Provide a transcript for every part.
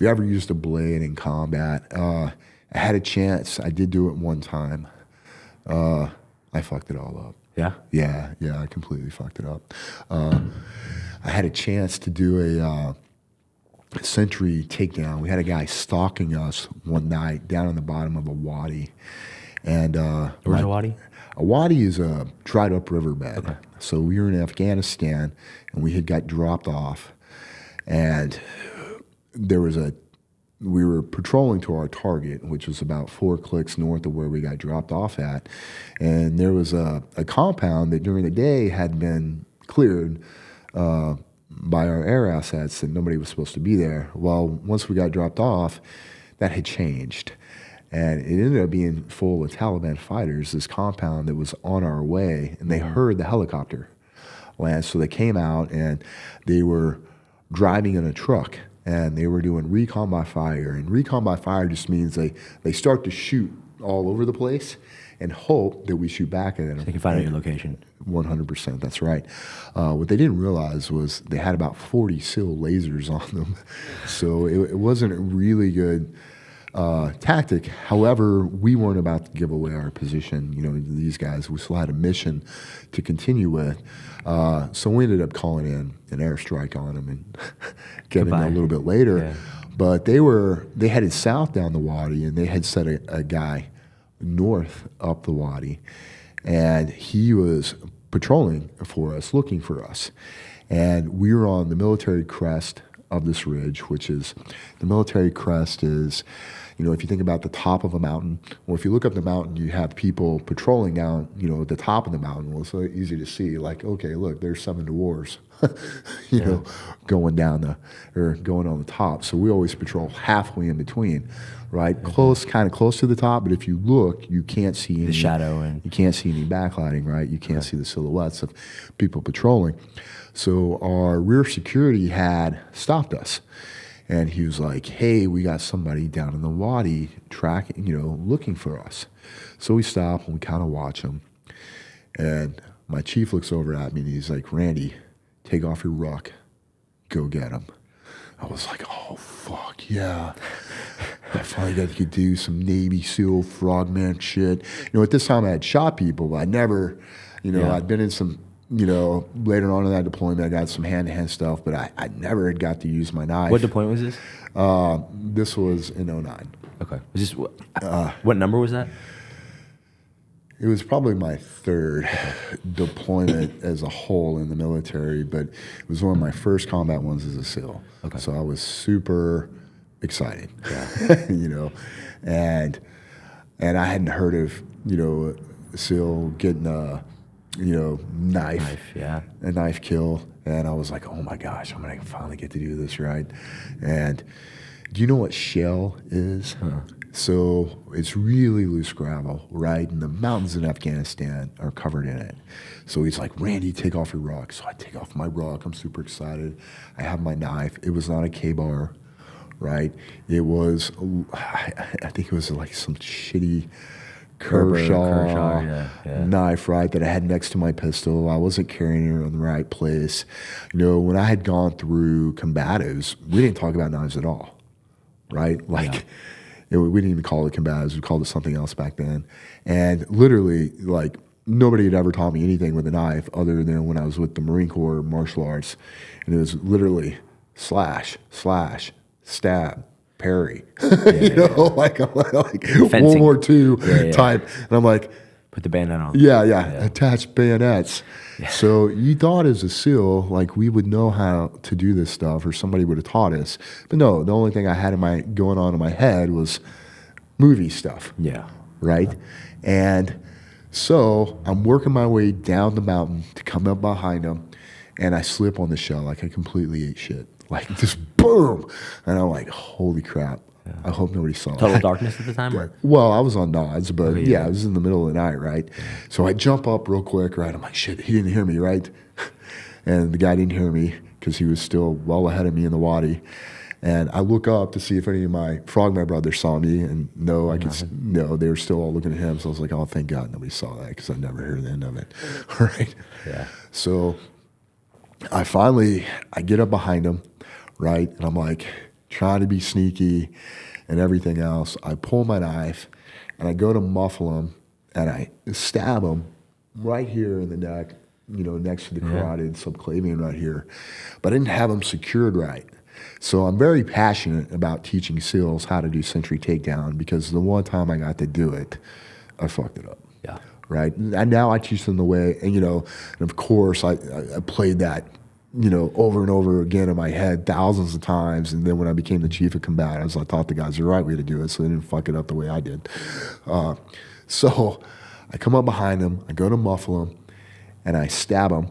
you ever used a blade in combat, I had a chance. I did do it one time. I fucked it all up. Yeah? Yeah, I completely fucked it up. I had a chance to do a Sentry takedown. We had a guy stalking us one night down on the bottom of a wadi. And Where's a wadi? A wadi is a dried up riverbed. Okay. So we were in Afghanistan and we had got dropped off. And we were patrolling to our target, which was about 4 clicks north of where we got dropped off at. And there was a compound that during the day had been cleared by our air assets and nobody was supposed to be there. Well, once we got dropped off, that had changed. And it ended up being full of Taliban fighters, this compound that was on our way, and they heard the helicopter land. So they came out and they were driving in a truck and they were doing recon by fire. And recon by fire just means they start to shoot all over the place and hope that we shoot back at them. So you can find out your location. 100%, that's right. What they didn't realize was they had about 40 SEAL lasers on them. So it wasn't a really good tactic. However, we weren't about to give away our position. You know, these guys, we still had a mission to continue with. So we ended up calling in an airstrike on them and getting a little bit later. Yeah. But they headed south down the wadi and they had set a guy north up the wadi, and he was patrolling for us, looking for us. And we were on the military crest of this ridge, which is, the military crest is, you know, if you think about the top of a mountain, or if you look up the mountain, you have people patrolling down, you know, at the top of the mountain. Well, it's so easy to see, like, okay, look, there's 7 dwarves, you know, going on the top. So we always patrol halfway in between, right? Kind of close to the top, but if you look, you can't see any shadow, and you can't see any backlighting, right? You can't see the silhouettes of people patrolling. So our rear security had stopped us. And he was like, hey, we got somebody down in the wadi tracking, you know, looking for us. So we stop and we kind of watch him. And my chief looks over at me and he's like, Randy, take off your ruck, go get him. I was like, oh, fuck, yeah. I finally got to do some Navy SEAL frogman shit. You know, at this time I had shot people, but I never, you know, I'd been in some, you know, later on in that deployment, I got some hand-to-hand stuff, but I never had got to use my knife. What deployment was this? This was in 09. Okay. Was this what number was that? It was probably my 3rd deployment as a whole in the military, but it was one of my first combat ones as a SEAL. Okay. So I was super excited, you know, and I hadn't heard of, you know, a SEAL getting a, you know, a knife kill. And I was like, oh my gosh, I'm going to finally get to do this, right? And do you know what shell is? So it's really loose gravel, right? And the mountains in Afghanistan are covered in it. So he's like, Randy, take off your ruck. So I take off my ruck. I'm super excited. I have my knife. It was not a K-bar, right? It was, I think it was like some shitty Kershaw knife, right, that I had next to my pistol. I wasn't carrying it in the right place. You know, when I had gone through combatives, we didn't talk about knives at all, right? Like, we didn't even call it combatives. We called it something else back then. And literally, like, nobody had ever taught me anything with a knife other than when I was with the Marine Corps martial arts. And it was literally slash, stab, parry, like World War II type. And I'm like, put the bayonet on. Attach bayonets. So you thought as a SEAL, like, we would know how to do this stuff, or somebody would have taught us. But no, the only thing I had going on in my head was movie stuff. Yeah. Right? And so I'm working my way down the mountain to come up behind them, and I slip on the shell. Like, I completely ate shit. Like, just boom. And I'm like, holy crap. Yeah. I hope nobody saw Total that. darkness at the time? Or? Well, I was on nods, but it was in the middle of the night, right? Yeah. So I jump up real quick, right? I'm like, shit, he didn't hear me, right? And the guy didn't hear me because he was still well ahead of me in the wadi. And I look up to see if any of my frogman brothers saw me, and no, they were still all looking at him. So I was like, oh, thank God nobody saw that, because I never heard the end of it, right? Yeah. So I get up behind him, right? And I'm like, trying to be sneaky and everything else. I pull my knife and I go to muffle him and I stab him right here in the neck, next to the carotid subclavian right here. But I didn't have him secured right. So I'm very passionate about teaching SEALs how to do Sentry takedown because the one time I got to do it, I fucked it up. Yeah. Right. And now I teach them the way, and of course I played that, over and over again in my head thousands of times. And then when I became the chief of combatants, I taught the guys the right way to do it so they didn't fuck it up the way I did. So I come up behind them, I go to muffle them, and I stab them.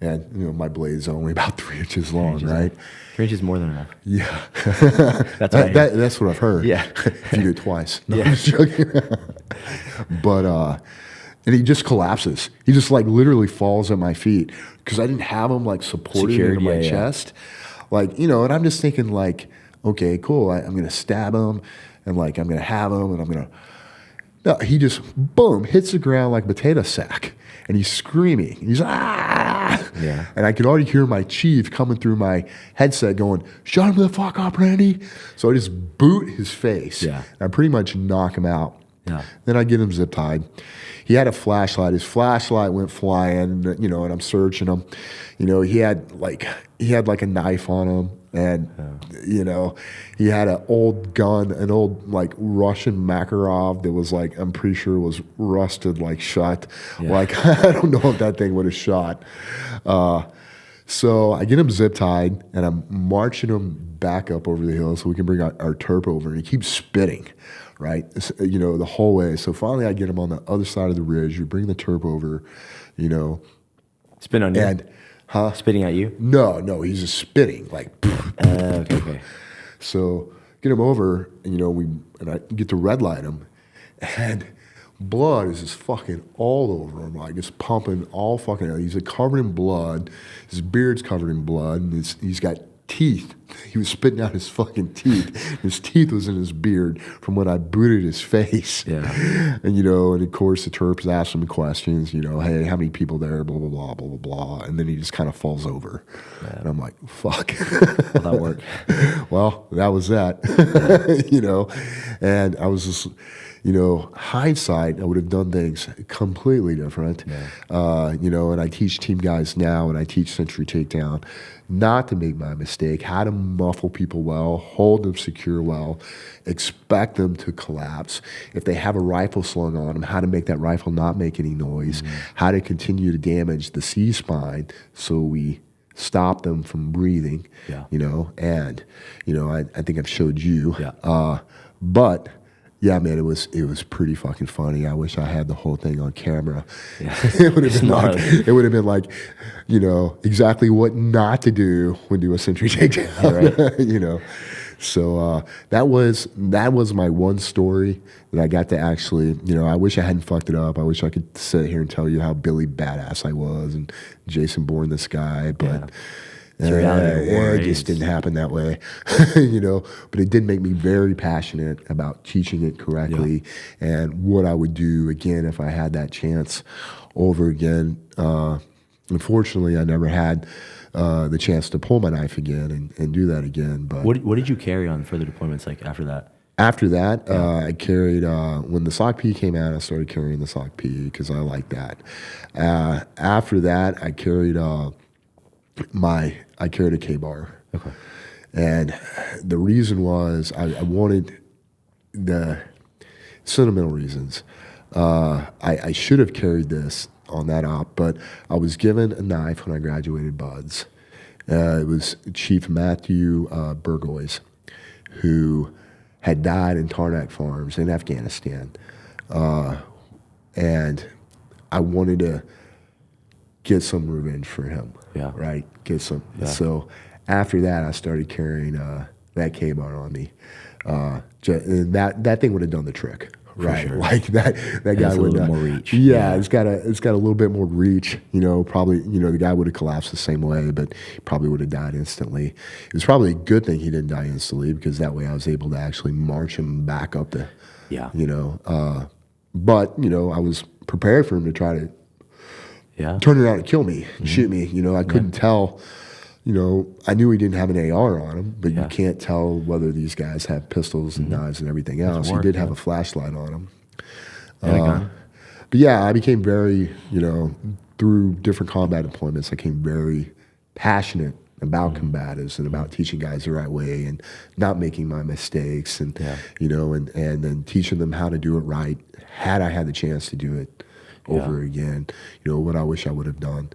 And, my blade's only about 3 inches long, right? 3 inches more than enough. Yeah. That's what I've heard. Yeah. If you do it twice. No, I'm just joking. But, and he just collapses. He just literally falls at my feet because I didn't have him supported into my chest. And I'm just thinking okay, cool. I'm going to stab him and I'm going to have him and I'm going to. No, he just, boom, hits the ground like a potato sack. And he's screaming. He's ah! Yeah. And I could already hear my chief coming through my headset going, "Shut him the fuck up, Randy." So I just boot his face. Yeah. And I pretty much knock him out. Yeah. Then I get him zip tied. He had a flashlight. His flashlight went flying, and I'm searching him. He had a knife on him. And, he had an old gun, an old Russian Makarov that was I'm pretty sure was rusted shut. Yeah. I don't know if that thing would have shot. So I get him zip tied and I'm marching him back up over the hill so we can bring our terp over. And he keeps spitting, right? The whole way. So finally I get him on the other side of the ridge. We bring the terp over, Spin on you? And, huh? Spitting at you? No, he's just spitting Okay. So get him over, and I get to red light him, and blood is just fucking all over him, it's pumping all fucking. He's covered in blood. His beard's covered in blood, and he's got teeth. He was spitting out his fucking teeth. His teeth was in his beard from when I booted his face. Yeah. And and of course the terps ask him questions. Hey, how many people there? Blah blah blah blah blah blah. And then he just kind of falls over. Yeah. And I'm like, fuck. Well, that worked. Well, that was that. And I was just. Hindsight, I would have done things completely different. Yeah. And I teach team guys now, and I teach Sentry takedown, not to make my mistake, how to muffle people well, hold them secure well, expect them to collapse. If they have a rifle slung on them, how to make that rifle not make any noise, how to continue to damage the C-spine so we stop them from breathing, and, I think I've showed you. Yeah. But... yeah, man, it was pretty fucking funny. I wish I had the whole thing on camera. Yeah. It would have been exactly what not to do when do a Sentry takedown. Right. So that was my one story that I got to actually, I wish I hadn't fucked it up. I wish I could sit here and tell you how Billy badass I was and Jason Bourne this guy, but it just didn't happen that way, But it did make me very passionate about teaching it correctly and what I would do again if I had that chance over again. Unfortunately, I never had the chance to pull my knife again and do that again. But what did you carry on further deployments after that? After that, I carried, when the SOC P came out, I started carrying the SOC P because I liked that. After that, I carried I carried a K-bar. Okay. And the reason was I wanted the sentimental reasons. I should have carried this on that op, but I was given a knife when I graduated BUDS. It was Chief Matthew Burgoyes, who had died in Tarnak Farms in Afghanistan. And I wanted to get some revenge for him. Yeah. Right? Get some. Yeah. So after that, I started carrying that K-bar on me. And that thing would have done the trick. Right. Sure. That guy would a little more reach. Yeah, it's got a little bit more reach. Probably the guy would have collapsed the same way, but he probably would have died instantly. It was probably a good thing he didn't die instantly because that way I was able to actually march him back up the. Yeah. But I was prepared for him to try to. Yeah. Turn around and kill me, and shoot me. I couldn't tell, you know, I knew he didn't have an AR on him, but Yeah. you can't tell whether these guys have pistols and knives and everything else. war, He did yeah. have a flashlight on him. And a gun. But yeah, I became very, you know, through different combat deployments, I became very passionate about combatives and about teaching guys the right way and not making my mistakes and, you know, and then teaching them how to do it right. Had I had the chance to do it over again, you know, what I wish I would have done.